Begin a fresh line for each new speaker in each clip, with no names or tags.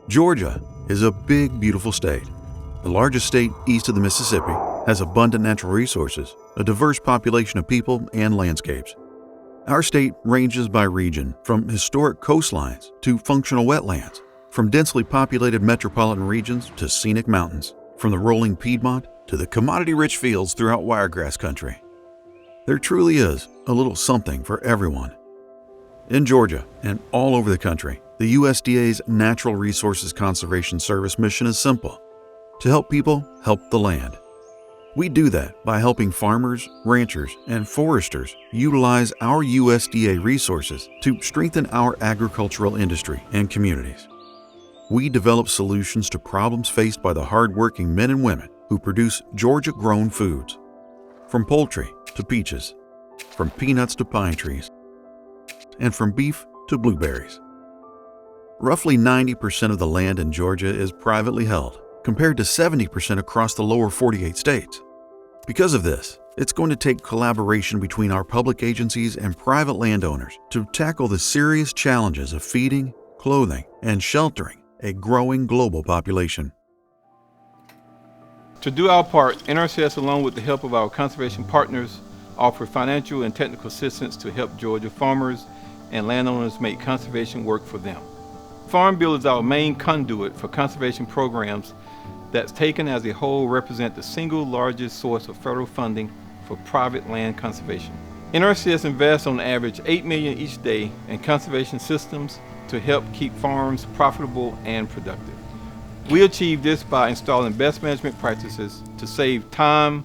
Georgia is a big, beautiful state. The largest state east of the Mississippi, has abundant natural resources, a diverse population of people and landscapes. Our state ranges by region, from historic coastlines to functional wetlands, from densely populated metropolitan regions to scenic mountains, from the rolling Piedmont to the commodity-rich fields throughout wiregrass country. There truly is a little something for everyone. In Georgia and all over the country, the USDA's Natural Resources Conservation Service mission is simple: to help people help the land. We do that by helping farmers, ranchers, and foresters utilize our USDA resources to strengthen our agricultural industry and communities. We develop solutions to problems faced by the hardworking men and women who produce Georgia-grown foods, from poultry to peaches, from peanuts to pine trees, and from beef to blueberries. Roughly 90% of the land in Georgia is privately held, compared to 70% across the lower 48 states. Because of this, it's going to take collaboration between our public agencies and private landowners to tackle the serious challenges of feeding, clothing, and sheltering a growing global population.
To do our part, NRCS, along with the help of our conservation partners, offer financial and technical assistance to help Georgia farmers and landowners make conservation work for them. Farm Bill is our main conduit for conservation programs that's taken as a whole represent the single largest source of federal funding for private land conservation. NRCS invests on average $8 million each day in conservation systems to help keep farms profitable and productive. We achieve this by installing best management practices to save time,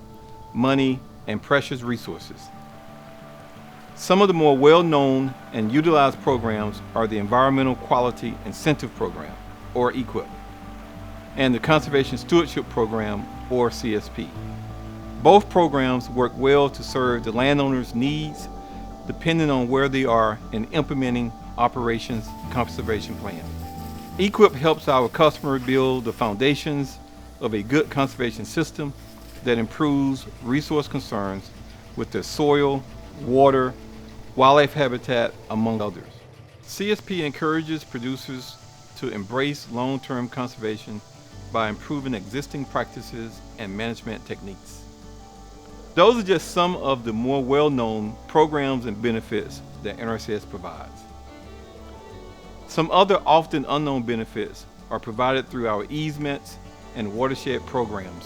money, and precious resources. Some of the more well-known and utilized programs are the Environmental Quality Incentive Program, or EQIP, and the Conservation Stewardship Program, or CSP. Both programs work well to serve the landowners' needs depending on where they are in implementing operations conservation plans. EQIP helps our customer build the foundations of a good conservation system that improves resource concerns with their soil, water, wildlife habitat, among others. CSP encourages producers to embrace long-term conservation by improving existing practices and management techniques. Those are just some of the more well-known programs and benefits that NRCS provides. Some other often unknown benefits are provided through our easements and watershed programs,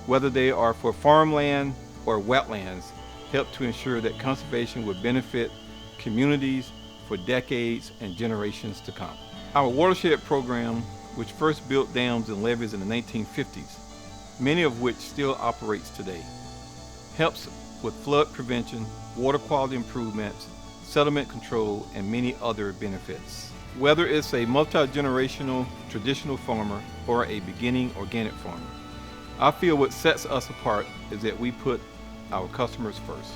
whether they are for farmland or wetlands, help to ensure that conservation will benefit communities for decades and generations to come. Our watershed program, which first built dams and levees in the 1950s, many of which still operates today, helps with flood prevention, water quality improvements, sediment control, and many other benefits. Whether it's a multi-generational traditional farmer or a beginning organic farmer, I feel what sets us apart is that we put our customers first.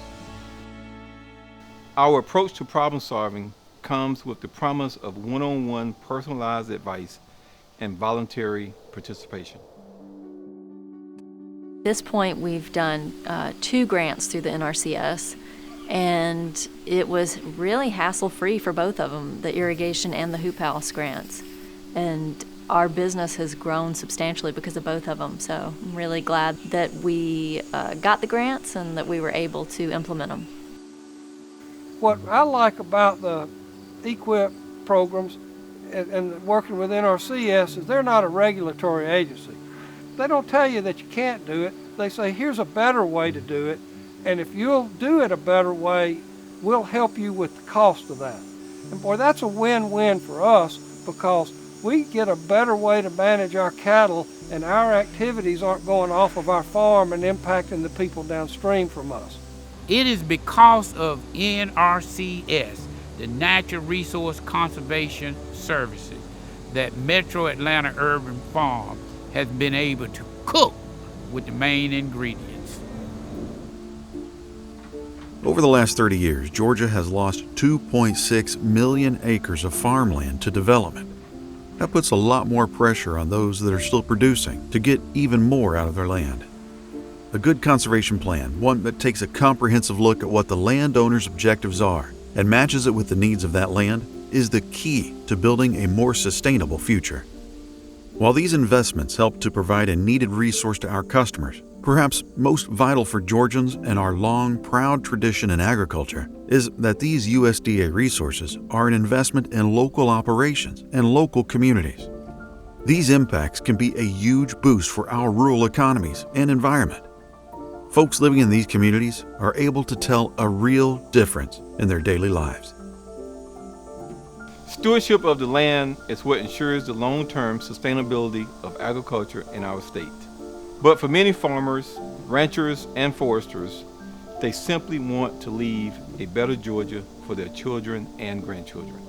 Our approach to problem solving comes with the promise of one-on-one personalized advice and voluntary participation.
At this point, we've done 2 grants through the NRCS, and it was really hassle-free for both of them, the irrigation and the Hoop House grants. And our business has grown substantially because of both of them, so I'm really glad that we got the grants and that we were able to implement them.
What I like about the EQIP programs and working with NRCS is they're not a regulatory agency. They don't tell you that you can't do it. They say, here's a better way to do it, and if you'll do it a better way, we'll help you with the cost of that. And boy, that's a win-win for us, because we get a better way to manage our cattle, and our activities aren't going off of our farm and impacting the people downstream from us.
It is because of NRCS, the Natural Resource Conservation Services, that Metro Atlanta Urban Farm has been able to cook with the main ingredients.
Over the last 30 years, Georgia has lost 2.6 million acres of farmland to development. That puts a lot more pressure on those that are still producing to get even more out of their land. A good conservation plan, one that takes a comprehensive look at what the landowner's objectives are and matches it with the needs of that land, is the key to building a more sustainable future. While these investments help to provide a needed resource to our customers, perhaps most vital for Georgians and our long, proud tradition in agriculture is that these USDA resources are an investment in local operations and local communities. These impacts can be a huge boost for our rural economies and environment. Folks living in these communities are able to tell a real difference in their daily lives.
Stewardship of the land is what ensures the long-term sustainability of agriculture in our state. But for many farmers, ranchers, and foresters, they simply want to leave a better Georgia for their children and grandchildren.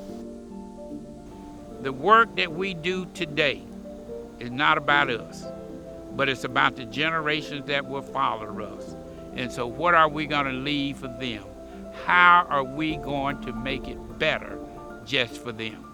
The work that we do today is not about us, but it's about the generations that will follow us. And so what are we going to leave for them? How are we going to make it better just for them?